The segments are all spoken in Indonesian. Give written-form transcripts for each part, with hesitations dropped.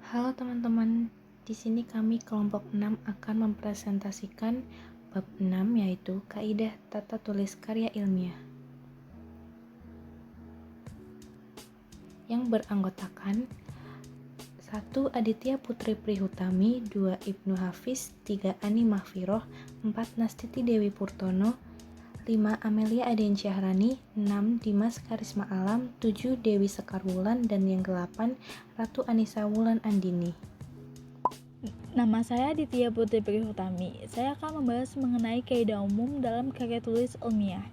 Halo teman-teman, di sini kami kelompok 6 akan mempresentasikan bab 6 yaitu kaidah tata tulis karya ilmiah. Yang beranggotakan 1. Aditya Putri Prihutami, 2. Ibnu Hafiz, 3. Ani Mahfiroh, 4. Nastiti Dewi Purtono, 5. Amelia Aden Syahrani, 6. Dimas Karisma Alam, 7. Dewi Sekar Wulan, dan yang ke-8 Ratu Anissa Wulan Andini. Nama saya Aditya Putri Prihutami. Saya akan membahas mengenai kaidah umum dalam karya tulis ilmiah.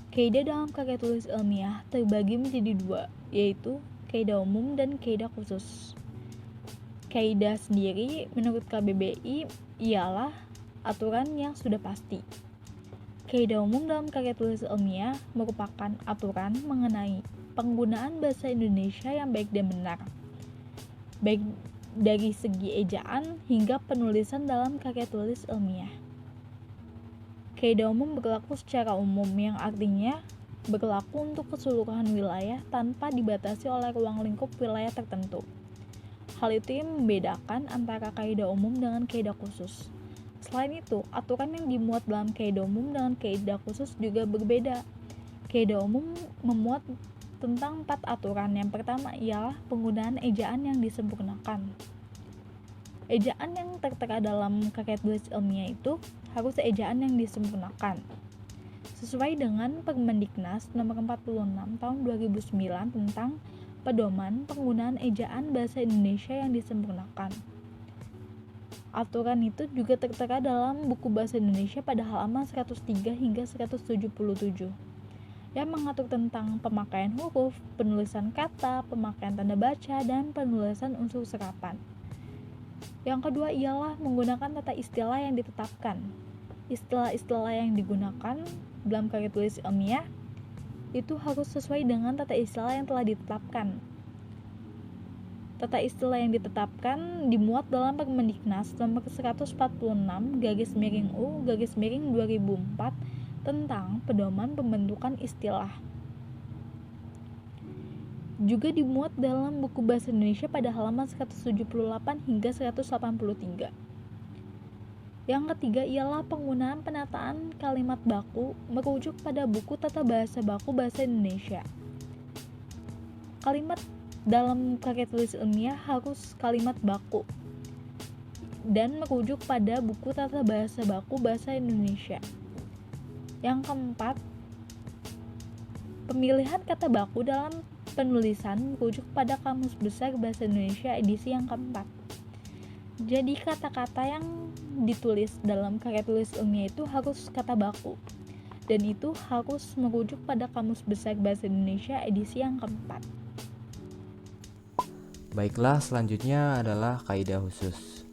Kaidah dalam karya tulis ilmiah terbagi menjadi dua, yaitu kaidah umum dan kaidah khusus. Kaidah sendiri menurut KBBI ialah aturan yang sudah pasti. Kaidah umum dalam karya tulis ilmiah merupakan aturan mengenai penggunaan bahasa Indonesia yang baik dan benar, baik dari segi ejaan hingga penulisan dalam karya tulis ilmiah. Kaidah umum berlaku secara umum, yang artinya berlaku untuk keseluruhan wilayah tanpa dibatasi oleh ruang lingkup wilayah tertentu. Hal itu yang membedakan antara kaidah umum dengan kaidah khusus. Selain itu, aturan yang dimuat dalam kaidah umum dengan kaidah khusus juga berbeda. Kaidah umum memuat tentang 4 aturan. Yang pertama ialah penggunaan ejaan yang disempurnakan. Ejaan yang tertera dalam karya tulis ilmiah itu harus ejaan yang disempurnakan. Sesuai dengan Permendiknas Nomor 46 Tahun 2009 tentang pedoman penggunaan ejaan bahasa Indonesia yang disempurnakan. Aturan itu juga tertera dalam buku bahasa Indonesia pada halaman 103 hingga 177 yang mengatur tentang pemakaian huruf, penulisan kata, pemakaian tanda baca, dan penulisan unsur serapan. Yang kedua ialah menggunakan tata istilah yang ditetapkan. Istilah-istilah yang digunakan dalam karya tulis ilmiah itu harus sesuai dengan tata istilah yang telah ditetapkan. Tata istilah yang ditetapkan dimuat dalam Permendiknas Nomor 146/U/2004 tentang pedoman pembentukan istilah. Juga dimuat dalam buku bahasa Indonesia pada halaman 178 hingga 183. Yang ketiga ialah penggunaan penataan kalimat baku merujuk pada buku Tata Bahasa Baku Bahasa Indonesia. Kalimat dalam karya tulis ilmiah harus kalimat baku dan merujuk pada buku Tata Bahasa Baku Bahasa Indonesia. Yang keempat, pemilihan kata baku dalam penulisan merujuk pada Kamus Besar Bahasa Indonesia edisi yang keempat. Jadi kata-kata yang ditulis dalam karya tulis ilmiah itu harus kata baku, dan itu harus merujuk pada Kamus Besar Bahasa Indonesia edisi yang keempat. Baiklah, selanjutnya adalah kaidah khusus.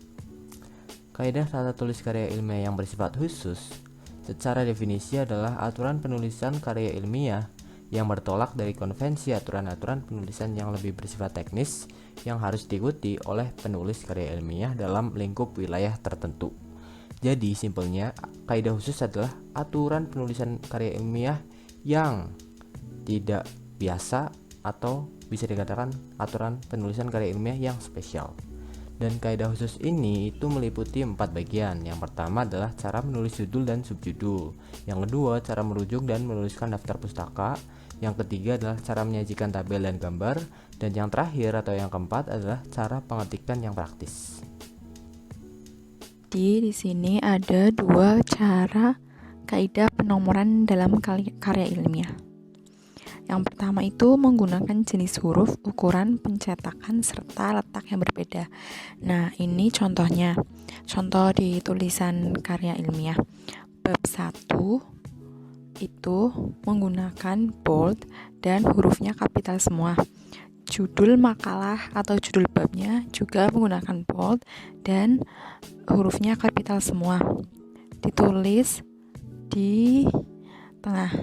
Kaidah tata tulis karya ilmiah yang bersifat khusus secara definisi adalah aturan penulisan karya ilmiah yang bertolak dari konvensi aturan-aturan penulisan yang lebih bersifat teknis yang harus diikuti oleh penulis karya ilmiah dalam lingkup wilayah tertentu. Jadi simpelnya, kaidah khusus adalah aturan penulisan karya ilmiah yang tidak biasa atau bisa dikatakan aturan penulisan karya ilmiah yang spesial. Dan kaidah khusus ini itu meliputi 4 bagian. Yang pertama adalah cara menulis judul dan subjudul. Yang kedua, cara merujuk dan menuliskan daftar pustaka. Yang ketiga adalah cara menyajikan tabel dan gambar. Dan yang terakhir atau yang keempat adalah cara pengetikan yang praktis. Di sini ada 2 cara kaidah penomoran dalam karya ilmiah. Yang pertama itu menggunakan jenis huruf, ukuran, pencetakan, serta letak yang berbeda. Nah, ini contohnya. Contoh di tulisan karya ilmiah. Bab 1 itu menggunakan bold dan hurufnya kapital semua. Judul makalah atau judul babnya juga menggunakan bold dan hurufnya kapital semua. Ditulis di tengah.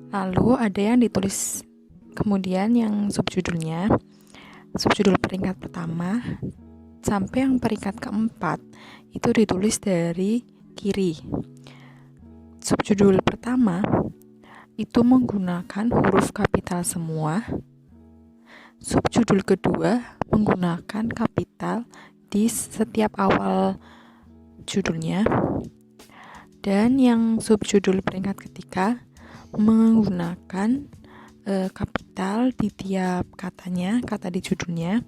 Lalu ada yang ditulis kemudian yang subjudul peringkat pertama sampai yang peringkat keempat itu ditulis dari kiri. Subjudul pertama itu menggunakan huruf kapital semua, Subjudul kedua menggunakan kapital di setiap awal judulnya, dan yang subjudul peringkat ketiga menggunakan kapital di tiap katanya, kata di judulnya,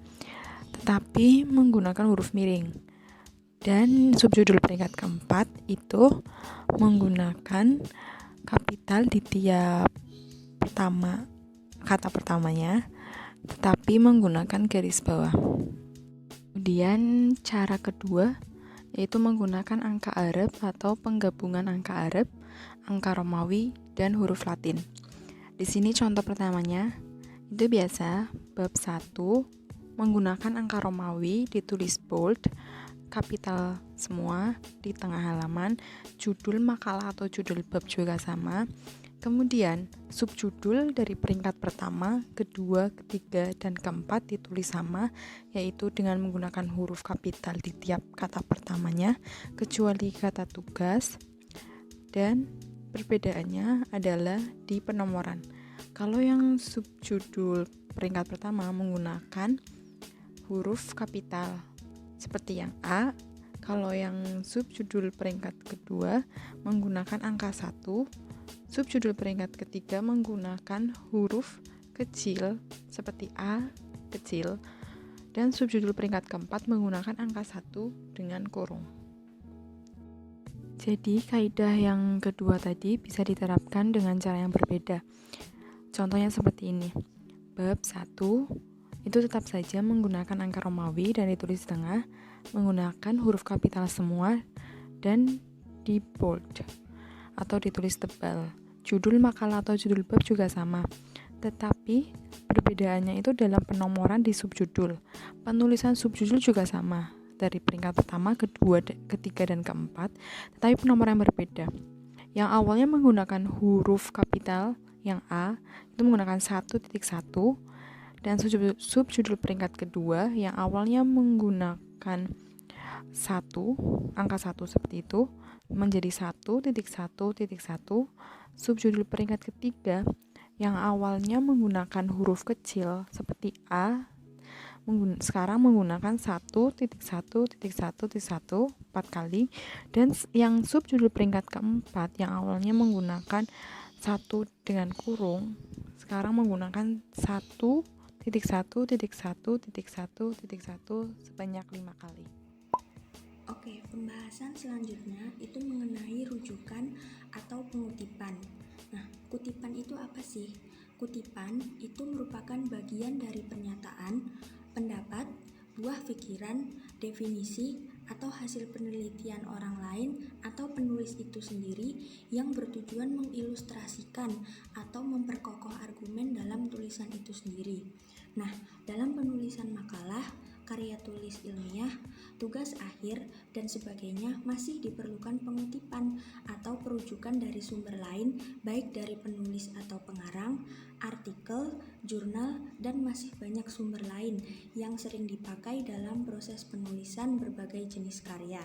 tetapi menggunakan huruf miring. Dan subjudul peringkat keempat itu menggunakan kapital di tiap kata pertamanya, tetapi menggunakan garis bawah. Kemudian cara kedua yaitu menggunakan angka Arab atau penggabungan angka Arab, angka Romawi, dan huruf Latin. Di sini contoh pertamanya itu biasa bab 1 menggunakan angka Romawi ditulis bold, kapital semua di tengah halaman, judul makalah atau judul bab juga sama. Kemudian subjudul dari peringkat pertama, kedua, ketiga, dan keempat ditulis sama, yaitu dengan menggunakan huruf kapital di tiap kata pertamanya, kecuali kata tugas, dan perbedaannya adalah di penomoran. Kalau yang subjudul peringkat pertama menggunakan huruf kapital seperti yang A, kalau yang subjudul peringkat kedua menggunakan angka 1, subjudul peringkat ketiga menggunakan huruf kecil seperti A kecil, dan subjudul peringkat keempat menggunakan angka 1 dengan kurung. Jadi kaidah yang kedua tadi bisa diterapkan dengan cara yang berbeda. Contohnya seperti ini. Bab 1 itu tetap saja menggunakan angka Romawi dan ditulis di tengah, menggunakan huruf kapital semua dan di bold atau ditulis tebal. Judul makalah atau judul bab juga sama, tetapi perbedaannya itu dalam penomoran di subjudul. Penulisan subjudul juga sama, dari peringkat pertama, kedua, ketiga, dan keempat, tetapi penomoran yang berbeda. Yang awalnya menggunakan huruf kapital, yang A itu menggunakan 1.1, dan subjudul peringkat kedua yang awalnya menggunakan 1, angka 1 seperti itu, menjadi 1.1.1. Subjudul peringkat ketiga yang awalnya menggunakan huruf kecil seperti A sekarang menggunakan 1.1.1.1 4 kali, dan yang subjudul peringkat keempat yang awalnya menggunakan 1 dengan kurung sekarang menggunakan 1.1.1.1.1 sebanyak 5 kali. Oke, pembahasan selanjutnya itu mengenai rujukan atau pengutipan. Nah, kutipan itu apa sih? Kutipan itu merupakan bagian dari pernyataan, pendapat, buah pikiran, definisi, atau hasil penelitian orang lain atau penulis itu sendiri yang bertujuan mengilustrasikan atau memperkokoh argumen dalam tulisan itu sendiri. Nah, dalam penulisan makalah, karya tulis ilmiah, tugas akhir, dan sebagainya masih diperlukan pengutipan atau perujukan dari sumber lain, baik dari penulis atau pengarang, artikel, jurnal, dan masih banyak sumber lain yang sering dipakai dalam proses penulisan berbagai jenis karya.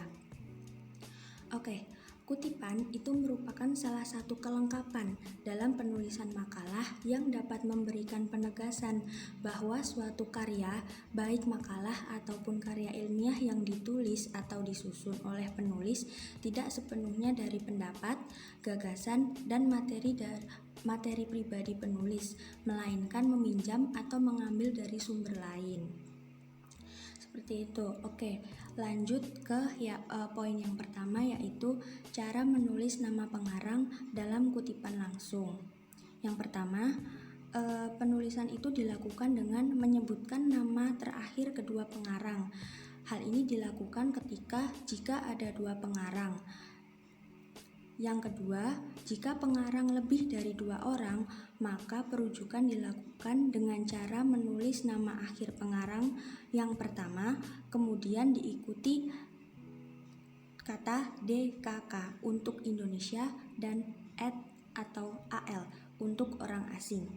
Oke, kutipan itu merupakan salah satu kelengkapan dalam penulisan makalah yang dapat memberikan penegasan bahwa suatu karya, baik makalah ataupun karya ilmiah yang ditulis atau disusun oleh penulis, tidak sepenuhnya dari pendapat, gagasan, dan materi pribadi penulis, melainkan meminjam atau mengambil dari sumber lain. Seperti itu. Oke, lanjut ke poin yang pertama, yaitu cara menulis nama pengarang dalam kutipan langsung. Yang pertama, penulisan itu dilakukan dengan menyebutkan nama terakhir kedua pengarang. Hal ini dilakukan jika ada 2 pengarang. Yang kedua, jika pengarang lebih dari 2 orang, maka perujukan dilakukan dengan cara menulis nama akhir pengarang yang pertama, kemudian diikuti kata DKK untuk Indonesia dan @ atau AL untuk orang asing.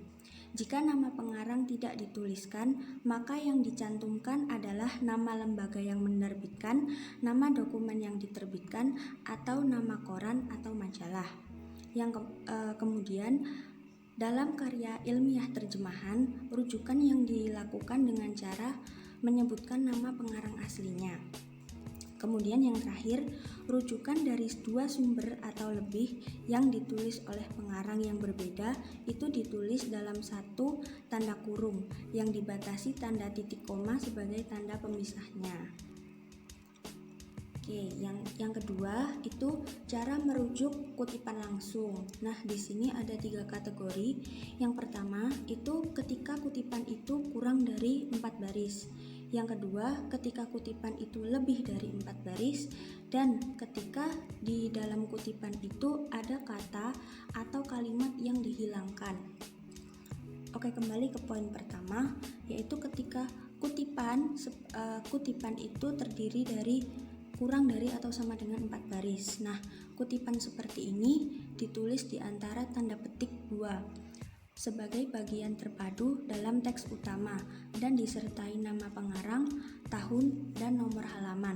Jika nama pengarang tidak dituliskan, maka yang dicantumkan adalah nama lembaga yang menerbitkan, nama dokumen yang diterbitkan, atau nama koran atau majalah. Kemudian Dalam karya ilmiah terjemahan, rujukan yang dilakukan dengan cara menyebutkan nama pengarang aslinya. Kemudian yang terakhir, rujukan dari dua sumber atau lebih yang ditulis oleh pengarang yang berbeda itu ditulis dalam satu tanda kurung yang dibatasi tanda titik koma sebagai tanda pemisahnya. Oke, yang kedua itu cara merujuk kutipan langsung. Nah, di sini ada 3 kategori. Yang pertama itu ketika kutipan itu kurang dari 4 baris. Yang kedua, ketika kutipan itu lebih dari 4 baris, dan ketika di dalam kutipan itu ada kata atau kalimat yang dihilangkan. Oke, kembali ke poin pertama, yaitu ketika kutipan itu terdiri dari kurang dari atau sama dengan 4 baris. Nah, kutipan seperti ini ditulis di antara tanda petik 2 sebagai bagian terpadu dalam teks utama dan disertai nama pengarang, tahun, dan nomor halaman.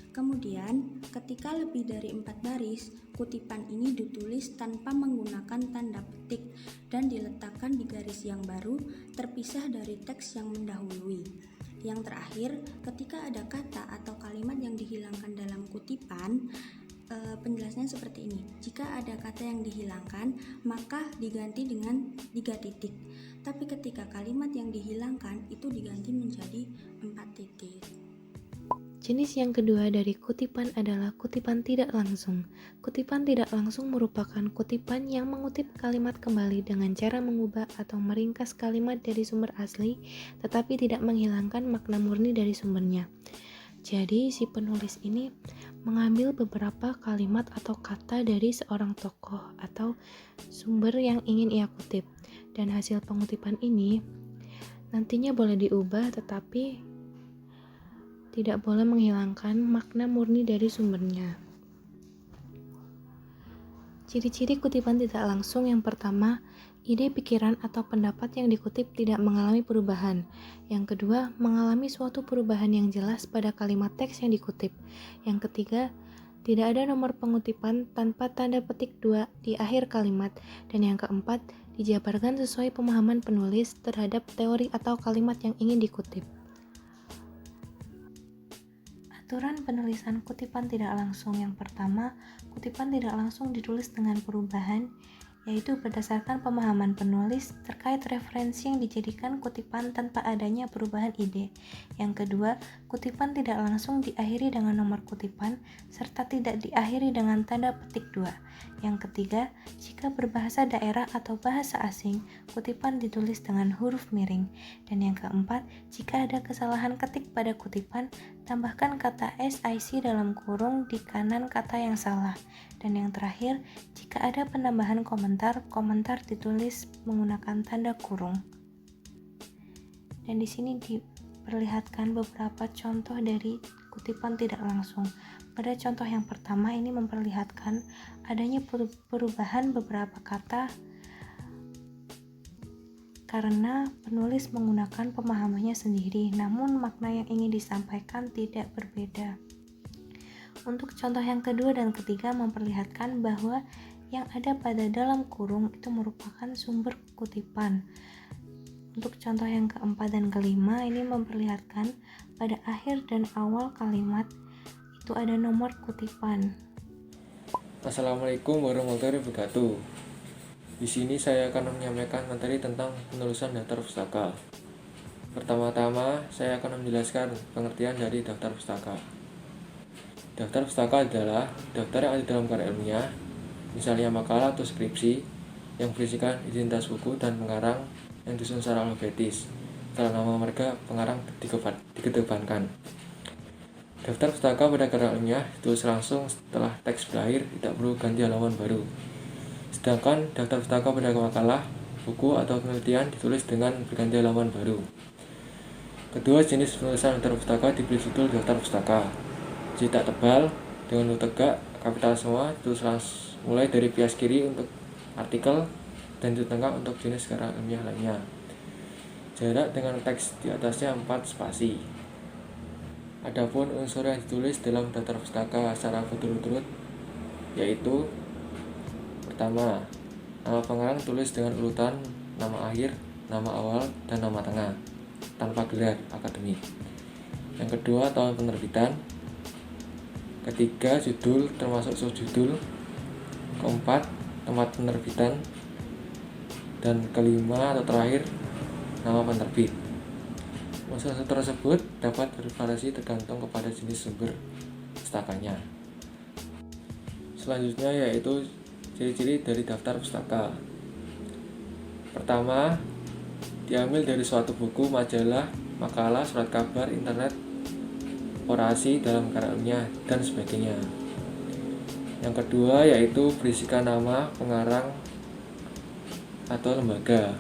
Kemudian, ketika lebih dari 4 baris, kutipan ini ditulis tanpa menggunakan tanda petik dan diletakkan di garis yang baru terpisah dari teks yang mendahului. Yang terakhir, ketika ada kata atau kalimat yang dihilangkan dalam kutipan, penjelasannya seperti ini. Jika ada kata yang dihilangkan, maka diganti dengan 3 titik. Tapi ketika kalimat yang dihilangkan itu diganti menjadi 4 titik. Jenis yang kedua dari kutipan adalah kutipan tidak langsung. Kutipan tidak langsung merupakan kutipan yang mengutip kalimat kembali dengan cara mengubah atau meringkas kalimat dari sumber asli, tetapi tidak menghilangkan makna murni dari sumbernya. Jadi, si penulis ini mengambil beberapa kalimat atau kata dari seorang tokoh atau sumber yang ingin ia kutip. Dan hasil pengutipan ini nantinya boleh diubah, tetapi tidak boleh menghilangkan makna murni dari sumbernya. Ciri-ciri kutipan tidak langsung yang pertama, ide, pikiran, atau pendapat yang dikutip tidak mengalami perubahan. Yang kedua, mengalami suatu perubahan yang jelas pada kalimat teks yang dikutip. Yang ketiga, tidak ada nomor pengutipan tanpa tanda petik 2 di akhir kalimat. Dan yang keempat, dijabarkan sesuai pemahaman penulis terhadap teori atau kalimat yang ingin dikutip. Aturan penulisan kutipan tidak langsung yang pertama, kutipan tidak langsung ditulis dengan perubahan, yaitu berdasarkan pemahaman penulis terkait referensi yang dijadikan kutipan tanpa adanya perubahan ide. Yang kedua, kutipan tidak langsung diakhiri dengan nomor kutipan, serta tidak diakhiri dengan tanda petik 2. Yang ketiga, jika berbahasa daerah atau bahasa asing, kutipan ditulis dengan huruf miring. Dan yang keempat, jika ada kesalahan ketik pada kutipan, tambahkan kata SIC dalam kurung di kanan kata yang salah. Dan yang terakhir, jika ada penambahan komentar ditulis menggunakan tanda kurung. Dan di sini diperlihatkan beberapa contoh dari kutipan tidak langsung. Pada contoh yang pertama ini memperlihatkan adanya perubahan beberapa kata karena penulis menggunakan pemahamannya sendiri, namun makna yang ingin disampaikan tidak berbeda. Untuk contoh yang kedua dan ketiga memperlihatkan bahwa yang ada pada dalam kurung itu merupakan sumber kutipan. Untuk contoh yang keempat dan kelima ini memperlihatkan pada akhir dan awal kalimat itu ada nomor kutipan. Assalamualaikum warahmatullahi wabarakatuh. Di sini saya akan menyampaikan materi tentang penulisan daftar pustaka. Pertama-tama, saya akan menjelaskan pengertian dari daftar pustaka. Daftar pustaka adalah daftar yang ada dalam karya ilmiah, misalnya makalah atau skripsi, yang berisikan identitas buku dan pengarang yang disusun secara alfabetis. Setelah nama marga pengarang dikedepankan. Daftar pustaka pada karya ilmiah ditulis langsung setelah teks berakhir, tidak perlu ganti halaman baru. Sedangkan daftar pustaka pada makalah, buku, atau penelitian ditulis dengan berganti halaman baru. Kedua jenis penulisan daftar pustaka diberi judul daftar pustaka. Cetak tebal dengan huruf tegak, kapital semua, ditulis mulai dari bias kiri untuk artikel dan di tengah untuk jenis karya ilmiah lainnya. Jarak dengan teks di atasnya 4 spasi. Adapun unsur yang ditulis dalam daftar pustaka secara berturut-turut yaitu pertama, Nama pengarang tulis dengan urutan nama akhir, nama awal, dan nama tengah, tanpa gelar akademik. Yang kedua, tahun penerbitan. Ketiga, judul termasuk subjudul. Keempat, tempat penerbitan. Dan kelima atau terakhir, nama penerbit. Unsur tersebut dapat bervariasi tergantung kepada jenis sumber pustakanya. Selanjutnya yaitu ciri-ciri dari daftar pustaka. Pertama, diambil dari suatu buku, majalah, makalah, surat kabar, internet, orasi dalam karya ilmiah, dan sebagainya. Yang kedua yaitu berisikan nama, pengarang, atau lembaga.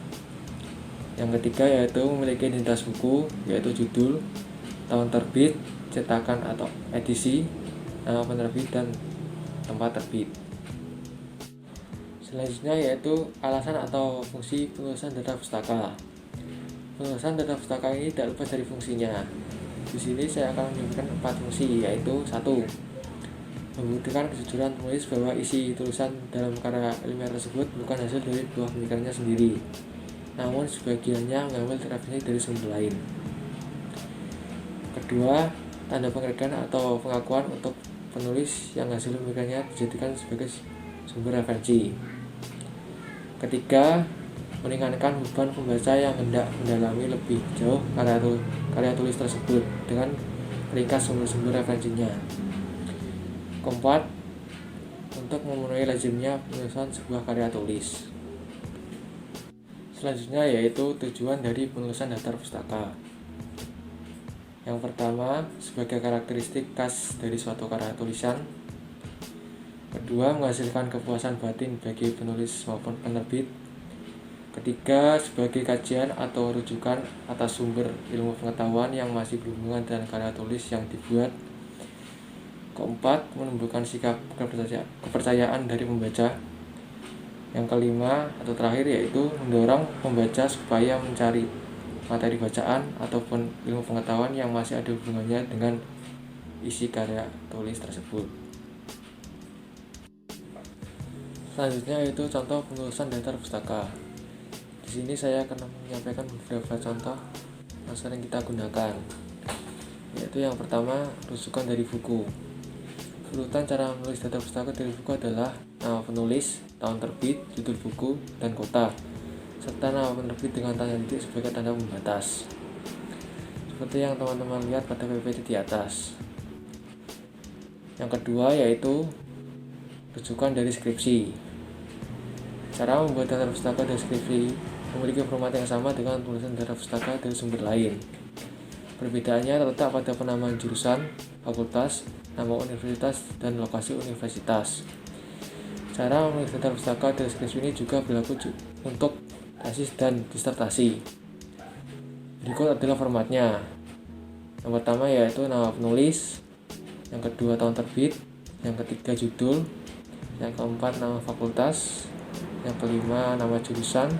Yang ketiga yaitu memiliki identitas buku, yaitu judul, tahun terbit, cetakan atau edisi, nama penerbit, dan tempat terbit. Selanjutnya yaitu alasan atau fungsi penulisan daftar pustaka. Penulisan daftar pustaka ini tidak lepas dari fungsinya. Di sini saya akan menyebutkan 4 fungsi, yaitu 1. Membuktikan kejujuran penulis bahwa isi tulisan dalam karya ilmiah tersebut bukan hasil dari buah pemikirannya sendiri, namun sebagiannya mengambil referensi dari sumber lain. Kedua, tanda penghargaan atau pengakuan untuk penulis yang hasil pemikirannya dijadikan sebagai sumber referensi. Ketiga, meringankan beban pembaca yang hendak mendalami lebih jauh karya tulis tersebut dengan meringkas sumber-sumber referensinya. Keempat, untuk memenuhi lazimnya penulisan sebuah karya tulis. Selanjutnya yaitu tujuan dari penulisan daftar pustaka. Yang pertama, sebagai karakteristik khas dari suatu karya tulisan. Kedua, menghasilkan kepuasan batin bagi penulis maupun penerbit. Ketiga, sebagai kajian atau rujukan atas sumber ilmu pengetahuan yang masih berhubungan dengan karya tulis yang dibuat. Keempat, menumbuhkan sikap kepercayaan dari pembaca. Yang kelima atau terakhir yaitu mendorong pembaca supaya mencari materi bacaan ataupun ilmu pengetahuan yang masih ada hubungannya dengan isi karya tulis tersebut. Selanjutnya yaitu contoh penulisan daftar pustaka. Di sini saya akan menyampaikan beberapa contoh yang sering kita gunakan. Yaitu yang pertama, rujukan dari buku. Urutan cara menulis daftar pustaka dari buku adalah nama penulis, tahun terbit, judul buku, dan kota, serta nama penerbit dengan tanda titik sebagai tanda pembatas. Seperti yang teman-teman lihat pada PPT di atas. Yang kedua yaitu rujukan dari skripsi. Cara membuat daftar pustaka dari skripsi memiliki format yang sama dengan penulisan daftar pustaka dari sumber lain. Perbedaannya terletak pada penamaan jurusan, fakultas, nama universitas, dan lokasi universitas. Cara menulis daftar pustaka dari skripsi ini juga berlaku untuk tesis dan disertasi. Berikut adalah formatnya. Yang pertama yaitu nama penulis, yang kedua tahun terbit, yang ketiga judul, yang keempat nama fakultas, yang kelima nama jurusan,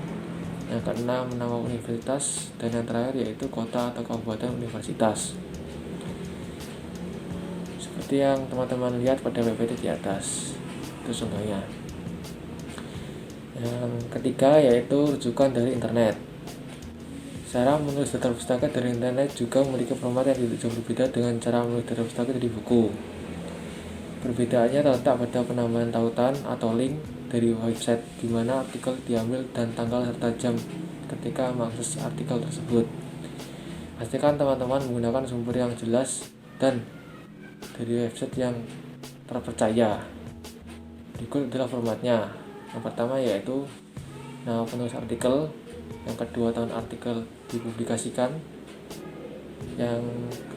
yang keenam nama universitas, dan yang terakhir yaitu kota atau kabupaten universitas. Seperti yang teman-teman lihat pada PPT di atas, itu contohnya. Yang ketiga yaitu rujukan dari internet. Cara menulis daftar pustaka dari internet juga memiliki format yang jauh berbeda dengan cara menulis daftar pustaka dari buku. Perbedaannya terletak pada penamaan tautan atau link dari website di mana artikel diambil dan tanggal serta jam ketika mengakses artikel tersebut. Pastikan teman-teman menggunakan sumber yang jelas dan dari website yang terpercaya. Berikut adalah formatnya. Yang pertama yaitu nama penulis artikel, yang kedua tahun artikel dipublikasikan, yang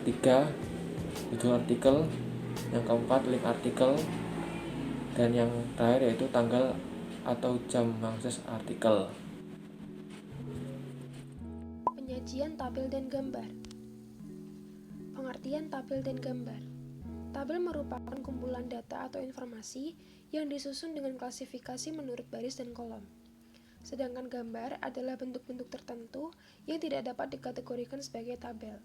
ketiga judul artikel, yang keempat link artikel, dan yang terakhir yaitu tanggal atau jam mengakses artikel. Penyajian tabel dan gambar. Pengertian tabel dan gambar. Tabel merupakan kumpulan data atau informasi yang disusun dengan klasifikasi menurut baris dan kolom. Sedangkan gambar adalah bentuk-bentuk tertentu yang tidak dapat dikategorikan sebagai tabel.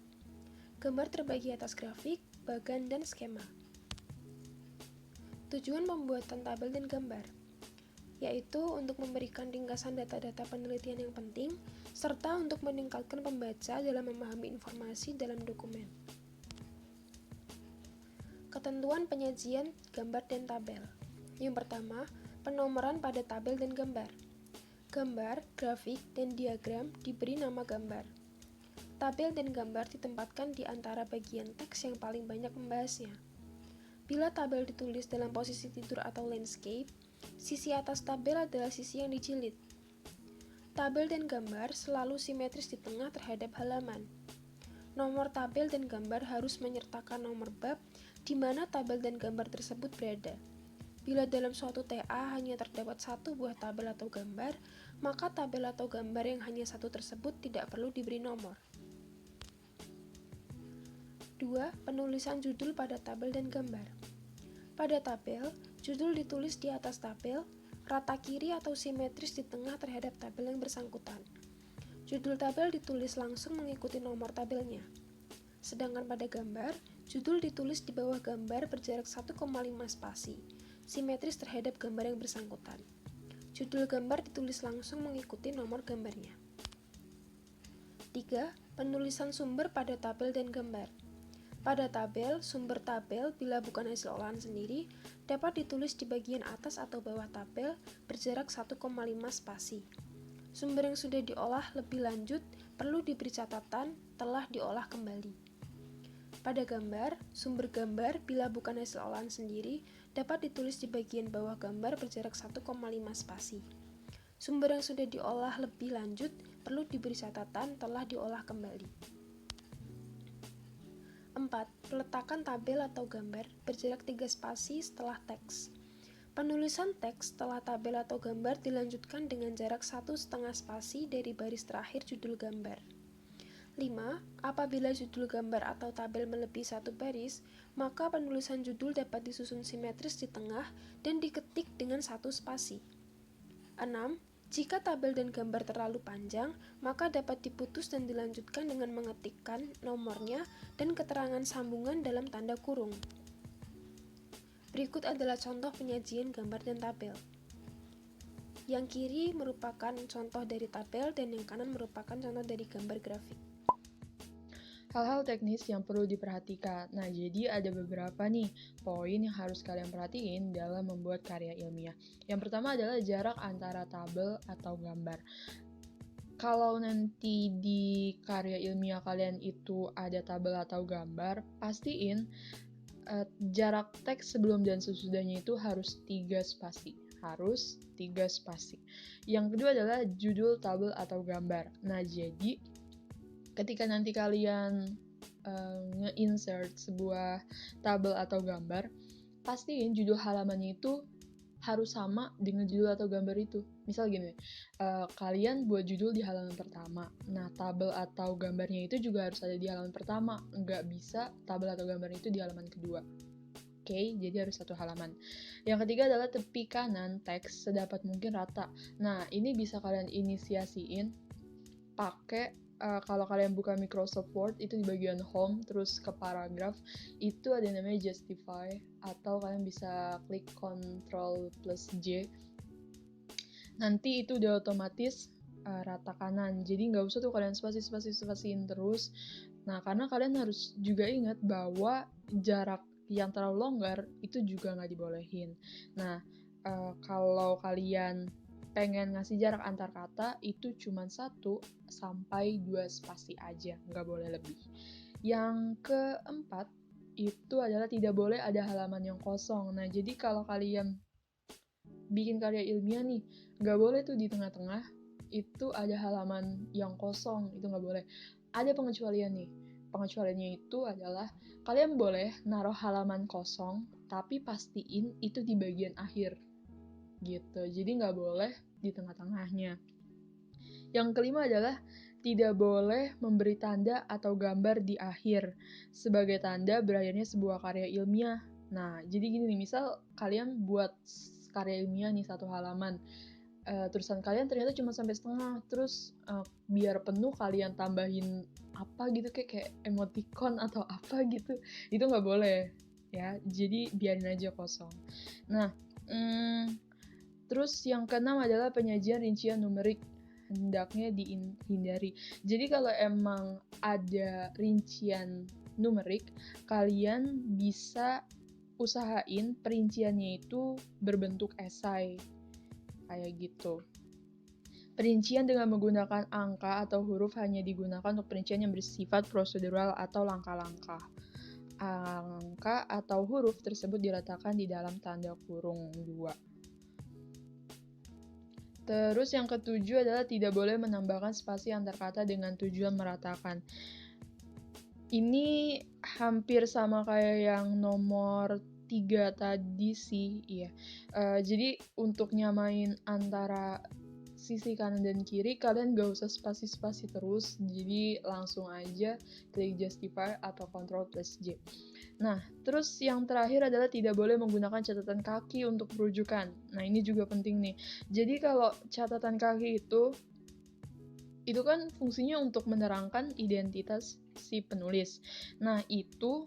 Gambar terbagi atas grafik, bagan, dan skema. Tujuan pembuatan tabel dan gambar. yaitu untuk memberikan ringkasan data-data penelitian yang penting, serta untuk meningkatkan pembaca dalam memahami informasi dalam dokumen. Ketentuan penyajian gambar dan tabel. Yang pertama, penomoran pada tabel dan gambar. Gambar, grafik, dan diagram diberi nama gambar. Tabel dan gambar ditempatkan di antara bagian teks yang paling banyak membahasnya. Bila tabel ditulis dalam posisi tidur atau landscape, sisi atas tabel adalah sisi yang dijilid. Tabel dan gambar selalu simetris di tengah terhadap halaman. Nomor tabel dan gambar harus menyertakan nomor bab di mana tabel dan gambar tersebut berada. Bila dalam suatu TA hanya terdapat satu buah tabel atau gambar, maka tabel atau gambar yang hanya satu tersebut tidak perlu diberi nomor. 2. Penulisan judul pada tabel dan gambar. Pada tabel, judul ditulis di atas tabel, rata kiri atau simetris di tengah terhadap tabel yang bersangkutan. Judul tabel ditulis langsung mengikuti nomor tabelnya. Sedangkan pada gambar, judul ditulis di bawah gambar berjarak 1,5 spasi, simetris terhadap gambar yang bersangkutan. Judul gambar ditulis langsung mengikuti nomor gambarnya. 3. Penulisan sumber pada tabel dan gambar. Pada tabel, sumber tabel bila bukan hasil olahan sendiri dapat ditulis di bagian atas atau bawah tabel berjarak 1,5 spasi. Sumber yang sudah diolah lebih lanjut perlu diberi catatan telah diolah kembali. Pada gambar, sumber gambar bila bukan hasil olahan sendiri dapat ditulis di bagian bawah gambar berjarak 1,5 spasi. Sumber yang sudah diolah lebih lanjut perlu diberi catatan telah diolah kembali. 4. Peletakan tabel atau gambar berjarak 3 spasi setelah teks. Penulisan teks setelah tabel atau gambar dilanjutkan dengan jarak 1,5 spasi dari baris terakhir judul gambar. 5. Apabila judul gambar atau tabel melebihi satu baris, maka penulisan judul dapat disusun simetris di tengah dan diketik dengan 1 spasi. 6. Jika tabel dan gambar terlalu panjang, maka dapat diputus dan dilanjutkan dengan mengetikkan nomornya dan keterangan sambungan dalam tanda kurung. Berikut adalah contoh penyajian gambar dan tabel. Yang kiri merupakan contoh dari tabel dan yang kanan merupakan contoh dari gambar grafik. Hal-hal teknis yang perlu diperhatikan. Nah, jadi ada beberapa nih poin yang harus kalian perhatiin dalam membuat karya ilmiah. Yang pertama adalah jarak antara tabel atau gambar. Kalau nanti di karya ilmiah kalian itu ada tabel atau gambar, pastiin jarak teks sebelum dan sesudahnya itu harus 3 spasi. Harus 3 spasi. Yang kedua adalah judul tabel atau gambar. Nah, jadi ketika nanti kalian nge-insert sebuah tabel atau gambar, pastiin judul halamannya itu harus sama dengan judul atau gambar itu. Misal gini, kalian buat judul di halaman pertama. Nah, tabel atau gambarnya itu juga harus ada di halaman pertama. Nggak bisa tabel atau gambar itu di halaman kedua. Oke, jadi harus satu halaman. Yang ketiga adalah tepi kanan teks sedapat mungkin rata. Nah, ini bisa kalian inisiasiin pakai kalau kalian buka Microsoft Word itu di bagian home terus ke paragraf itu ada namanya justify atau kalian bisa klik Ctrl+J. Nanti itu udah otomatis rata kanan. Jadi nggak usah tuh kalian spasiin terus. Nah, karena kalian harus juga ingat bahwa jarak yang terlalu longgar itu juga nggak dibolehin. Nah, kalau kalian pengen ngasih jarak antar kata itu cuma 1 sampai 2 spasi aja, nggak boleh lebih. Yang keempat itu adalah tidak boleh ada halaman yang kosong. Nah, jadi kalau kalian bikin karya ilmiah nih, nggak boleh tuh di tengah-tengah itu ada halaman yang kosong, itu nggak boleh. Ada pengecualian nih. Pengecualiannya itu adalah kalian boleh naruh halaman kosong, tapi pastiin itu di bagian akhir. Gitu, jadi nggak boleh di tengah-tengahnya. Yang kelima adalah tidak boleh memberi tanda atau gambar di akhir sebagai tanda berakhirnya sebuah karya ilmiah. Nah, jadi gini nih, misal kalian buat karya ilmiah nih 1 halaman, tulisan kalian ternyata cuma sampai setengah, terus biar penuh kalian tambahin apa gitu kayak emoticon atau apa gitu, itu nggak boleh ya, jadi biarin aja kosong. Nah, Terus yang keenam adalah penyajian rincian numerik, hendaknya dihindari. Jadi kalau emang ada rincian numerik, kalian bisa usahain perinciannya itu berbentuk esai, kayak gitu. Perincian dengan menggunakan angka atau huruf hanya digunakan untuk perincian yang bersifat prosedural atau langkah-langkah. Angka atau huruf tersebut diletakkan di dalam tanda kurung 2. Terus yang ketujuh adalah tidak boleh menambahkan spasi antar kata dengan tujuan meratakan. Ini hampir sama kayak yang nomor 3 tadi sih, iya. Jadi untuk nyamain antara sisi kanan dan kiri, kalian gak usah spasi-spasi terus, jadi langsung aja klik justify atau Ctrl+J. Nah, terus yang terakhir adalah tidak boleh menggunakan catatan kaki untuk rujukan. Nah, ini juga penting nih. Jadi kalau catatan kaki itu kan fungsinya untuk menerangkan identitas si penulis. Nah, itu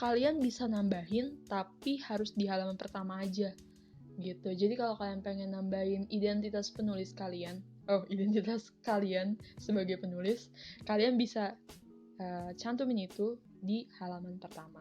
kalian bisa nambahin, tapi harus di halaman pertama aja. Gitu. Jadi kalau kalian pengen nambahin identitas kalian sebagai penulis, kalian bisa cantumin itu di halaman pertama.